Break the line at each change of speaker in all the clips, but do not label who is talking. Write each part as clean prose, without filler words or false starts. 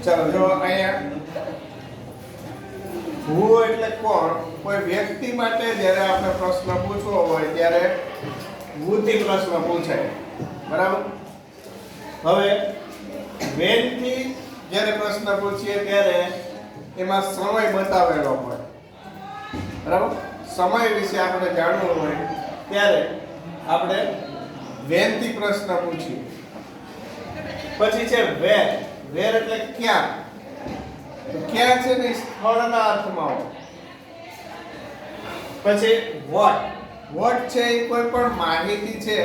ચાલો જો અહીંયા હુ એટલે કોણ, કોઈ વ્યક્તિ માટે જ્યારે આપણે પ્રશ્ન પૂછવો હોય ત્યારે હુથી પ્રશ્ન પૂછાય, બરાબર. હવે when થી જ્યારે પ્રશ્ન પૂછીએ ત્યારે એમાં સમય બતાવેલો હોય, બરાબર. સમય વિશે આપણે જાણવું હોય ત્યારે આપણે when થી પ્રશ્ન પૂછીએ. પછી છે where. where એટલે ક્યાં. તો ક્યાં છે ને સ્થળના અર્થમાં હોય. પછી what. what છે એ કોઈ પણ માહિતી છે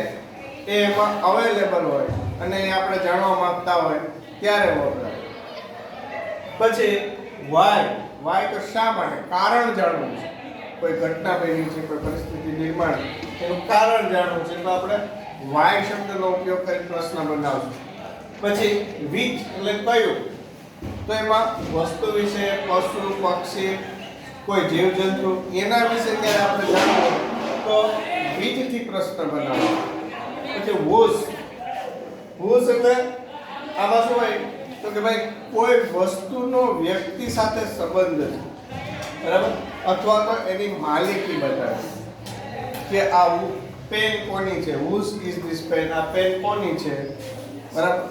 એ એમાં અવેલેબલ હોય અને એ આપણે જાણવા માંગતા હોય ત્યારે વપરાય. પછી why. why તો શા માટે, કારણ જાણવું છે. કોઈ ઘટના બની છે, કોઈ પરિસ્થિતિ નિર્માણ, એનું કારણ જાણવું છે તો આપણે why શબ્દનો ઉપયોગ કરી પ્રશ્ન બનાવશું. પછી which એટલે કયું. તો એમાં વસ્તુ વિશે, પશુ, પક્ષી, કોઈ જીવજંતુ એના વિશે જ્યારે આપણે જાણવું તો which થી પ્રશ્ન બનાવવો. પછી whose. whose એટલે આમાં શું હોય તો કે ભાઈ કોઈ વસ્તુનો વ્યક્તિ સાથે સંબંધ છે, બરાબર, અથવા તો એની માલિકી બતાવે કે આ પેન કોની છે. whose is this pen. આ પેન કોની છે, બરાબર.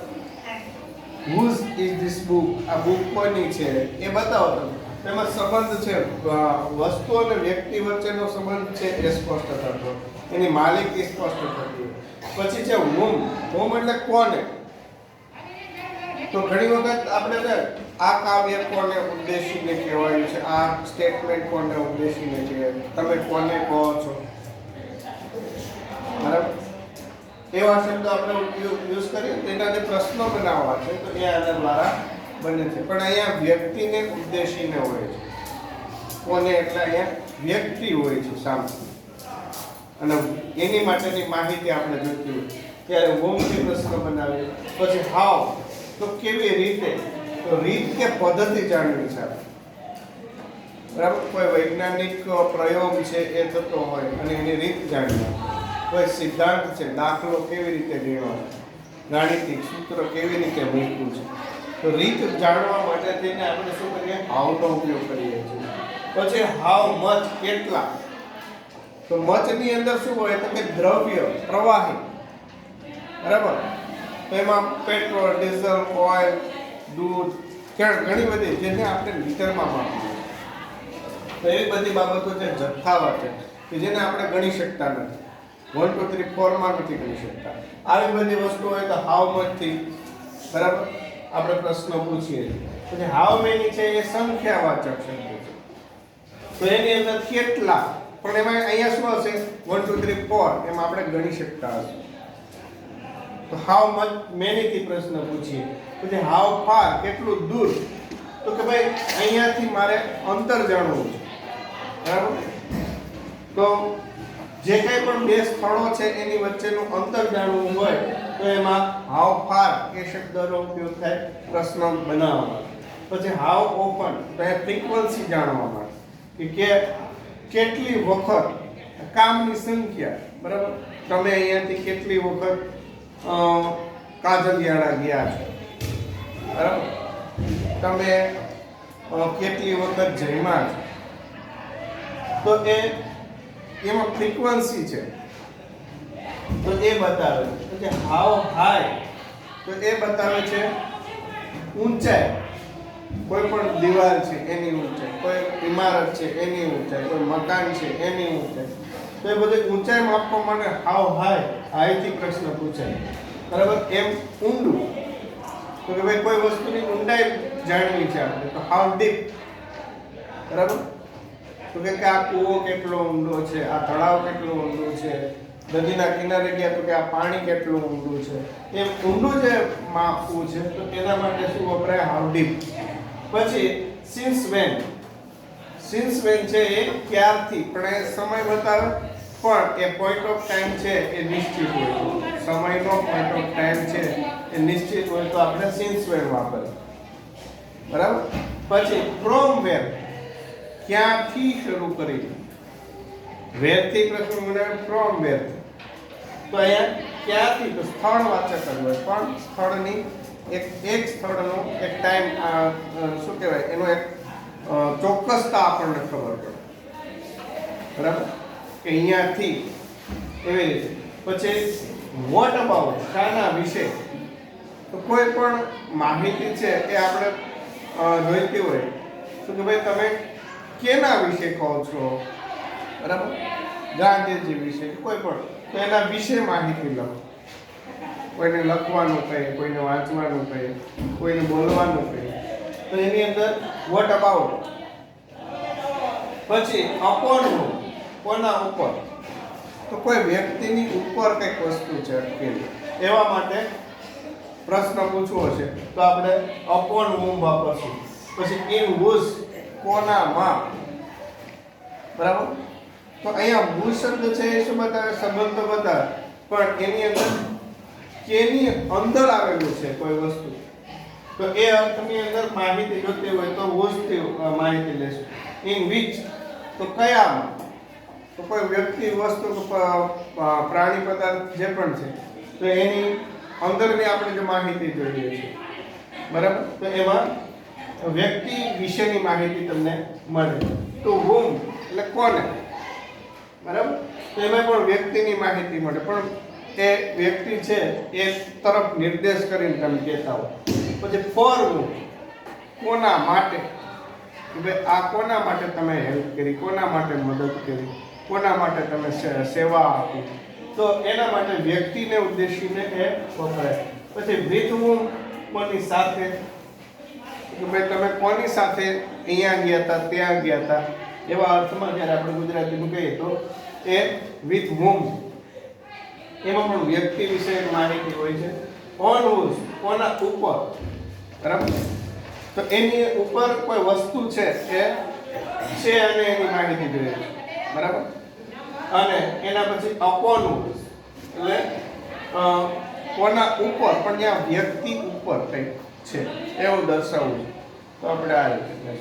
whose is this book. આ બુક કોની છે એ બતાવો તમે. તેમાં સંબંધ છે, વસ્તુ અને વ્યક્તિ વચ્ચેનો સંબંધ છે એ સ્પષ્ટ થતો, એની માલિકી સ્પષ્ટ થતી. પછી છે whom. whom એટલે કોને. તો ઘણી વખત આપણે છે આ કાવ્ય કોને ઉદ્દેશીને કહેવાયું છે, આ સ્ટેટમેન્ટ કોને ઉદ્દેશીને કહેવાય, તમે કોને કહો છો, બરાબર. એવા શબ્દો આપણે યુઝ કરીએ તેના જે પ્રશ્નો બનાવવા છે તો એ આના દ્વારા બને છે. પણ અહીંયા વ્યક્તિને ઉદ્દેશીને હોય છે. કોને એટલે અહીંયા વ્યક્તિ હોય છે સામે અને એની માટેની માહિતી આપણે જોઈતી હોય ત્યારે whomથી પ્રશ્ન બનાવીએ. પછી how. તો કેવી રીતે. તો રીત કે પદ્ધતિ જાણવી છે, બરાબર. કોઈ વૈજ્ઞાનિક પ્રયોગ છે એ થતો હોય અને એની રીત જાણવી. કોઈ સિદ્ધાંત છે, દાખલો કેવી રીતે ગણવાનો, ગાણિતિક સૂત્ર કેવી રીતે મૂકવું છે, તો રીત જાણવા માટે થઈને આપણે શું કરીએ, હાવનો ઉપયોગ કરીએ છીએ. પછી હાવ મચ, કેટલા. તો મચની અંદર શું હોય તો કે દ્રવ્ય, પ્રવાહી, બરાબર. તો એમાં પેટ્રોલ, ડીઝલ, ઓઇલ, દૂધ, ઘણી બધી જેને આપણે લીટરમાં માપીએ. તો એવી બધી બાબતો છે જથ્થાવાર છે કે જેને આપણે ગણી શકતા નથી. 1 2 3 4 માં નથી કરી શકતા. આવી બધી વસ્તુ હોય તો હાઉ મચ થી, બરાબર, આપણે પ્રશ્ન પૂછીએ. પછી હાઉ મેની છે એ સંખ્યાવાચક શબ્દ છે તો એની અંદર કેટલા, પણ એમાં અહીંયા શું હશે 1 2 3 4 એમાં આપણે ગણી શકતા હશે. તો હાઉ મચ મેની થી પ્રશ્ન પૂછીએ. પછી હાઉ ફાર, કેટલું દૂર. તો કે ભાઈ અહીંયાથી મારે અંતર જાણવું છે, બરાબર. તો જે કંઈ પણ બે સ્થળો છે એની વચ્ચેનું અંતર જાણવું હોય તો એમાં હાઉ ફાર એ શબ્દનો ઉપયોગ થાય પ્રશ્ન બનાવવા માટે. પછી હાઉ ઓફન, તો એ ફ્રીક્વન્સી જાણવા માટે કે કેટલી વખત, કામની સંખ્યા, બરાબર. તમે અહીંયાથી કેટલી વખત કાજલિયાળા ગયા છો, બરાબર. તમે કેટલી વખત જમ્યા છો, તો એમાં ફ્રીક્વન્સી છે તો એ બતાવે. પછી હાઉ હાઈ, તો એ બતાવે છે ઊંચાઈ. કોઈ પણ દીવાલ છે એની ઊંચાઈ, કોઈ ઇમારત છે એની ઊંચાઈ, કોઈ મકાન છે એની ઊંચાઈ. તો એ બધી ઊંચાઈ માપવા માટે હાઉ હાઈ, હાઈથી પ્રશ્ન પૂછાય, બરાબર. એમ ઊંડું, તો કે ભાઈ કોઈ વસ્તુની ઊંડાઈ જાણવી છે આપણે તો હાઉ ડીપ, બરાબર. તો કે આ કૂવો કેટલો ઊંડો છે, આ તળાવ કેટલું ઊંડું છે, નદીના કિનારે ગયા તો કે આ પાણી કેટલું ઊંડું છે. એમ ઊંડું જે માપવું છે તો એના માટે શું વપરાય, હાઉ ડીપ. પછી સિન્સ વેન. સિન્સ વેન છે એ ક્યારથી, પણ એ સમય બતાવે પણ એ પોઈન્ટ ઓફ ટાઈમ છે એ નિશ્ચિત હોય. સમયનો પોઈન્ટ ઓફ ટાઈમ છે એ નિશ્ચિત હોય તો આપણે સિન્સ વેન વાપરીએ, બરાબર. પછી ફ્રોમ વેર, ક્યાંથી શરૂ કરી. વેર થી પ્રશ્ન બનાવે, ફ્રોમ વેર. તો અહીંયા ક્યાંથી, તો સ્થળવાચક જ હોય પણ સ્થળની એક સ્થળનો એક ટાઈમ શું કહેવાય એનો એક ચોક્કસતા આપણને ખબર પડે, બરાબર, કે અહીંયાથી એવી રીતે. પછી વોટ અબાઉટ, શાના વિશે, તો કોઈ પણ માહિતી છે એ આપણે જોઈતી હોય તો કે ભાઈ તમે કેના વિશે કહો છો, બરાબર, ગાંધીજી વિશે કોઈ પણ, તો એના વિશે માહિતી લખો. કોઈને લખવાનું કહે, કોઈને વાંચવાનું કહે, કોઈને બોલવાનું કહે, તો એની અંદર વોટ અબાઉટ. પછી અપોન હુ, કોના ઉપર, તો કોઈ વ્યક્તિની ઉપર કંઈક વસ્તુ છે અટકેલી, એવા માટે પ્રશ્ન પૂછવો છે તો આપણે અપોન હુમ વાપરશું. પછી ઇન હુઝ, કોનામાં, બરાબર. તો અહીંયા હુ શબ્દ છે એ શું બતાવે, સંબંધ બતાવે, પણ એની અંદર કેની અંદર આવેલું છે કોઈ વસ્તુ, તો એ અર્થની અંદર માહિતી જોતી હોય તો હુઝથી માહિતી લેશું. ઇન વિચ, તો કયામાં, તો કોઈ વ્યક્તિ, વસ્તુ, પ્રાણી, પદાર્થ જે પણ છે તો એની અંદરની આપણે જે માહિતી જોઈએ છે, બરાબર, તો એમાં વ્યક્તિ વિશેની માહિતી તમને મળે. તો હુમ એટલે કોને, બરાબર, તો એમાં પણ વ્યક્તિની માહિતી મળે, પણ એ વ્યક્તિ છે એ તરફ નિર્દેશ કરીને તમે કહેતા હો. પછી ફોર હુમ, કોના માટે, કે ભાઈ આ કોના માટે તમે હેલ્પ કરી, કોના માટે મદદ કરી, કોના માટે તમે સેવા આપી, તો એના માટે વ્યક્તિને ઉદ્દેશીને એ વપરાય. પછી વિથ હુમ, કોની સાથે, કે ભાઈ તમે કોની સાથે અહીંયા ગયા હતા, ત્યાં ગયા હતા, એવા અર્થમાં જ્યારે આપણે ગુજરાતીમાં કહીએ તો એ વિથ હુમ, એમાં પણ વ્યક્તિ વિશે માહિતી હોય છે. ઓન હુઝ, કોના ઉપર, બરાબર, તો એની ઉપર કોઈ વસ્તુ છે એ છે અને એની માહિતી જોઈએ છે, બરાબર. અને એના પછી અપોન હુઝ એટલે કોના ઉપર, પણ ત્યાં વ્યક્તિ ઉપર કંઈક છે એવું દર્શાવવું છે. તો આપણે આ રીતે